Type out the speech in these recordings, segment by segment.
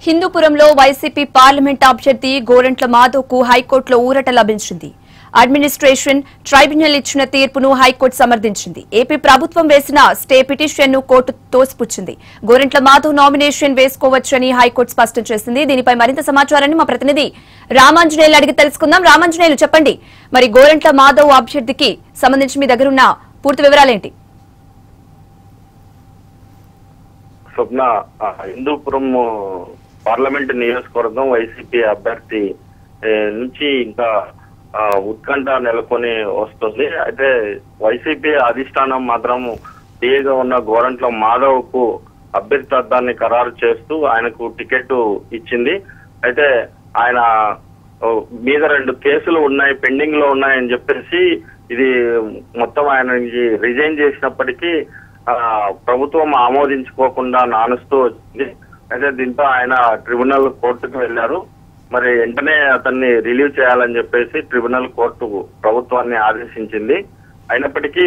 హిందూపురంలో YCP parliament అభ్యర్థి గోరంట్ల మాధవ్కు హైకోర్టులో ఊరట లభించింది. అడ్మినిస్ట్రేషన్ ట్రైబ్యునల్ ఇచ్చిన తీర్పును హైకోర్టు సమర్థించింది. ఏపీ ప్రభుత్వం వేసిన స్టే పిటిషన్ను కోర్టు తోసిపుచ్చింది. గోరంట్ల మాధవ్ నామినేషన్ వేసుకోవచ్చని హైకోర్టు స్పష్టం చేసింది. దీనిపై మరింత సమాచారాన్ని మా ప్రతినిధి రామాంజనేయులు అడిగి తెలుసుకుందాం. రామాంజనేయులు, చెప్పండి, మరి గోరంట్ల మాధవ్ అభ్యర్థికి సంబంధించి మీ దగ్గర ఉన్న పూర్తి వివరాలేంటి? స్వప్న, హిందూపురం పార్లమెంట్ నియోజకవర్గం వైసీపీ అభ్యర్థి నుంచి ఇంకా ఉత్కంఠ నెలకొని వస్తుంది. అయితే వైసీపీ అధిష్టానం మాత్రం టీఏగా ఉన్న గోరంట్ల మాధవ్ కు అభ్యర్థాన్ని ఖరారు చేస్తూ ఆయనకు టికెట్ ఇచ్చింది. అయితే ఆయన మీద 2 కేసులు ఉన్నాయి, పెండింగ్ లో ఉన్నాయని చెప్పేసి ఇది మొత్తం ఆయన రిజైన్ చేసినప్పటికీ ప్రభుత్వం ఆమోదించుకోకుండా నానుస్తూ వచ్చింది. అయితే దీంతో ఆయన ట్రిబ్యునల్ కోర్టుకు వెళ్లారు. మరి వెంటనే అతన్ని రిలీవ్ చేయాలని చెప్పేసి ట్రిబ్యునల్ కోర్టు ప్రభుత్వాన్ని ఆదేశించింది. అయినప్పటికీ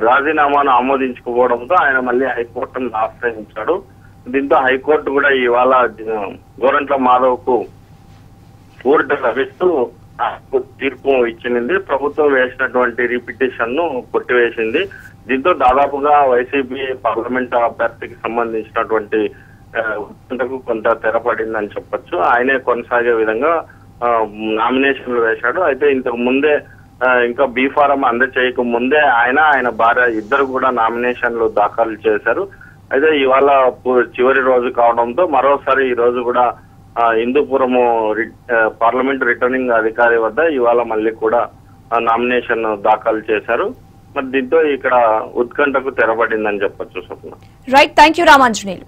రాజీనామాను ఆమోదించుకోవడంతో ఆయన మళ్ళీ హైకోర్టును ఆశ్రయించాడు. దీంతో హైకోర్టు కూడా ఇవాళ గోరంట్ల మాధవ్ కు ఊరట లభిస్తూ తీర్పు ఇచ్చింది. ప్రభుత్వం వేసినటువంటి రిపిటిషన్ ను కొట్టివేసింది. దీంతో దాదాపుగా వైసీపీ పార్లమెంట్ అభ్యర్థికి సంబంధించినటువంటి కొంత తెరపడిందని చెప్పొచ్చు. ఆయనే కొనసాగే విధంగా నామినేషన్లు వేశాడు. అయితే ఇంతకు ముందే ఇంకా బీ ఫారం అందచేయక ముందే ఆయన భార్య ఇద్దరు కూడా నామినేషన్లు దాఖలు చేశారు. అయితే ఇవాళ చివరి రోజు కావడంతో మరోసారి ఈ రోజు కూడా హిందూపురము పార్లమెంట్ రిటర్నింగ్ అధికారి వద్ద ఇవాళ మళ్ళీ కూడా నామినేషన్ దాఖలు చేశారు. మరి దీంతో ఇక్కడ ఉత్కంఠకు తెరపడిందని చెప్పొచ్చు. Swapna. Right, thank you Ramanjaneyulu.